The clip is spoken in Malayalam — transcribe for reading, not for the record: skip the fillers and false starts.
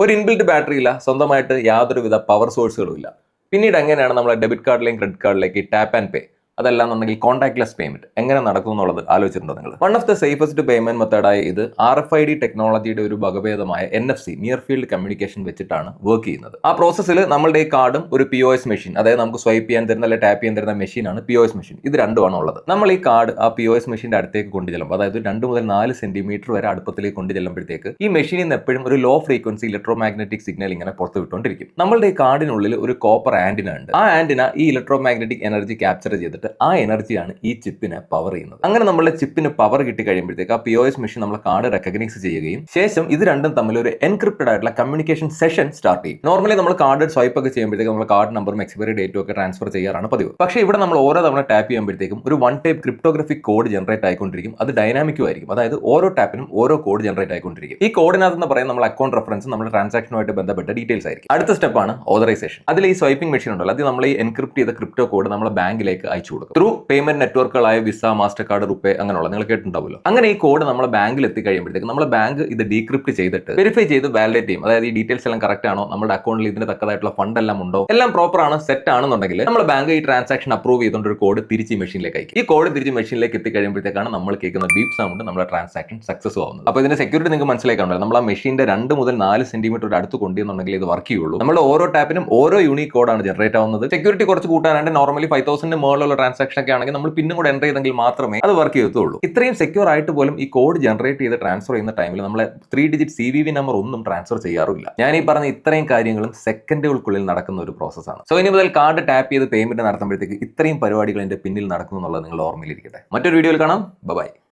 ഒരു ഇൻബിൽറ്റ് ബാറ്ററി ഇല്ല, സ്വന്തമായിട്ട് യാതൊരുവിധ പവർ സോഴ്സുകളും ഇല്ല. പിന്നീട് എങ്ങനെയാണ് നമ്മളെ ഡെബിറ്റ് കാർഡിലേക്കും ക്രെഡിറ്റ് കാർഡിലേക്ക് ടാപ്പ് ആൻഡ് പേ, അതല്ലാന്നുണ്ടെങ്കിൽ കോൺടാക്ട്ലെസ് പേയ്മെന്റ് എങ്ങനെ നടക്കും എന്നുള്ളത് ആലോചിച്ചിട്ടുണ്ടോ നിങ്ങൾ? One of the safest payment മെത്തേഡായ ഇത് RFID ടെക്നോളജിയുടെ ഒരു വകഭേദമായ NFC നിയർ ഫീൽഡ് കമ്മ്യൂണിക്കേഷൻ വെച്ചിട്ടാണ് വർക്ക് ചെയ്യുന്നത്. ആ പ്രോസസ്സിൽ നമ്മളുടെ ഈ കാർഡും ഒരു POS മെഷീൻ, അതായത് നമുക്ക് സ്വൈപ്പ് ചെയ്യാൻ തരുന്ന അല്ലെങ്കിൽ ടാപ്പ് ചെയ്യാൻ തരുന്ന മെഷീനാണ് POS മെഷീൻ. ഇത് രണ്ടുമാണ് ഉള്ളത്. നമ്മൾ ഈ കാർഡ് ആ POS മെഷീന്റെ അടുത്തേക്ക് കൊണ്ടു ചെല്ലുമ്പോൾ, അതായത് 2 മുതൽ 4 സെന്റിമീറ്റർ വരെ അടുപ്പത്തിലേക്ക് കൊണ്ടു ചെല്ലുമ്പോഴത്തേക്ക് ഈ മെഷീനിൽ നിന്ന് എപ്പോഴും ഒരു ലോ ഫ്രീക്വൻസി ഇലക്ട്രോമാഗ്നറ്റിക് സിഗ്നൽ ഇങ്ങനെ പുറത്തു വിട്ടുകൊണ്ടിരിക്കും. നമ്മളുടെ ഈ കാർഡിനുള്ളിൽ ഒരു കോപ്പർ ആന്റിന ഉണ്ട്. ആ ആന്റിന ഈ ഇലക്ട്രോമാഗ്നറ്റിക് എനർജി ക്യാപ്ചർ ചെയ്തിട്ട് ആ എനർജിയാണ് ഈ ചിപ്പിനെ പവർ ചെയ്യുന്നത്. അങ്ങനെ നമ്മളെ ചിപ്പിന് പവർ കിട്ടി കഴിയുമ്പോഴത്തേക്ക് ആ POS മെഷീൻ നമ്മളെ കാർഡ് റെക്കഗ്നൈസ് ചെയ്യുകയും ശേഷം ഇത് രണ്ടും തമ്മിൽ ഒരു എൻക്രിപ്റ്റഡ് ആയിട്ടുള്ള കമ്മ്യൂണിക്കേഷൻ സെഷൻ സ്റ്റാർട്ട് ചെയ്യും. നോർമലി നമ്മൾ കാർഡ് സ്വൈപ്പ് ഒക്കെ ചെയ്യുമ്പോഴത്തേക്ക് നമ്മൾ കാർഡ് നമ്പറും എക്സ്പയറി ഡേറ്റും ഒക്കെ ട്രാൻസ്ഫർ ചെയ്യാറാണ് പതിവ്. പക്ഷേ ഇവിടെ നമ്മൾ ഓരോ തവണ ടാപ്പ് ചെയ്യുമ്പോഴത്തേക്കും ഒരു one type cryptographic code generate ആയിക്കൊണ്ടിരിക്കും. അത് ഡൈനാമിക്കും ആയിരിക്കും, അതായത് ഓരോ ടാപ്പിനും ഓരോ കോഡ് ജനറേറ്റ് ആയിക്കൊണ്ടിരിക്കും. ഈ കോഡിനകത്ത് എന്ന് പറയുന്നത് നമ്മൾ അക്കൗണ്ട് റെഫറൻസ്, നമ്മുടെ ട്രാൻസാക്ഷനുമായിട്ട് ബന്ധപ്പെട്ട ഡീറ്റെയിൽസ് ആയിരിക്കും. അടുത്ത സ്റ്റെപ്പാണ് ഓതറൈസേഷൻ. അതിൽ ഈ സ്വൈപ്പിംഗ് മെഷീൻ ഉണ്ടല്ലോ, അത് നമ്മൾ ഈ എൻക്രിപ്റ്റ് ചെയ്ത ക്രിപ്റ്റോ കോഡ് നമ്മുടെ ബാങ്കിലേക്ക് അയച്ചു കൊടുക്കും. ത്രൂ പേയ്മെന്റ് നെറ്റ്വർക്കുകളായ വിസ, മാസ്റ്റർ കാർഡ്, റുപ്പേ അങ്ങനെയുള്ള നിങ്ങൾ കേട്ടിട്ടുണ്ടാവുമല്ലോ. അങ്ങനെ ഈ കോഡ് നമ്മുടെ ബാങ്കിൽ എത്തിക്കഴിയുമ്പോഴത്തേക്ക് നമ്മുടെ ബാങ്ക് ഇത് ഡീക്രിപ്റ്റ് ചെയ്തിട്ട് വെരിഫൈ ചെയ്ത് വാലിഡേറ്റ് ചെയ്യും. അതായത് ഈ ഡീറ്റെയിൽസ് എല്ലാം കറക്റ്റ് ആണോ, നമ്മുടെ അക്കൗണ്ടിൽ ഇതിന് തക്കതായിട്ടുള്ള ഫണ്ട് എല്ലാം ഉണ്ടോ, എല്ലാം പ്രോപ്പർ ആണ്, സെറ്റ് ആണെന്നുണ്ടെങ്കിൽ നമ്മുടെ ബാങ്ക് ഈ ട്രാൻസാക്ഷൻ അപ്രൂവ് ചെയ്തുകൊണ്ട് ഒരു കോഡ് തിരിച്ച് ഈ മെഷീനിലേക്ക് അയക്കും. ഈ കോഡ് തിരിച്ച് മെഷീനിലേക്ക് എത്തിക്കഴിയുമ്പോഴത്തേക്കാണ് നമ്മൾ കേൾക്കുന്ന ബീപ്പ് സൗണ്ട് നമ്മുടെ ട്രാൻസാക്ഷൻ സക്സസ് ആവുന്നത്. അപ്പോൾ ഇതിന്റെ സെക്യൂരിറ്റി നിങ്ങൾക്ക് മനസ്സിലാക്കാണല്ലോ. നമ്മൾ ആ മെഷീന്റെ 2 മുതൽ 4 സെന്റിമീറ്റർ അടുത്ത് കൊണ്ടുവന്നുണ്ടെങ്കിൽ ഇത് വർക്ക് ചെയ്യുള്ളൂ. നമ്മുടെ ഓരോ ടാപ്പിനും ഓരോ യൂണിക് കോഡാണ് ജനറേറ്റ് ആവുന്നത്. സെക്യൂരിറ്റി കുറച്ച് കൂട്ടാനായിട്ട് നോർമലി 5000 മുകളിലുള്ള ട്രാൻസാക്ഷൻ ഒക്കെ ആണെങ്കിൽ നമ്മൾ പിന്നും കൂടെ എൻ്റർ ചെയ്തെങ്കിൽ മാത്രമേ അത് വർക്ക് ചെയ്യത്തുള്ളൂ. ഇത്രയും സെക്യൂർ ആയിട്ട് പോലും ഈ കോഡ് ജനറേറ്റ് ചെയ്ത് ട്രാൻസ്ഫർ ചെയ്യുന്ന ടൈമിൽ നമ്മളെ 3 ഡിജിറ്റ് CVV നമ്പർ ഒന്നും ട്രാൻസ്ഫർ ചെയ്യാറില്ല. ഞാൻ ഈ പറഞ്ഞ ഇത്രയും കാര്യങ്ങളും സെക്കൻഡുകൾക്കുള്ളിൽ നടക്കുന്ന ഒരു പ്രോസസ്സാണ്. സോ ഇനി മുതൽ കാർഡ് ടാപ്പ് ചെയ്ത് പേയ്മെന്റ് നടത്തുമ്പോഴത്തേക്ക് ഇത്രയും പരിപാടികൾ എന്റെ പിന്നിൽ നടക്കുന്നു എന്നുള്ളത് നിങ്ങൾ ഓർമ്മയിലിരിക്കട്ടെ. മറ്റൊരു വീഡിയോയിൽ കാണാം. ബൈ.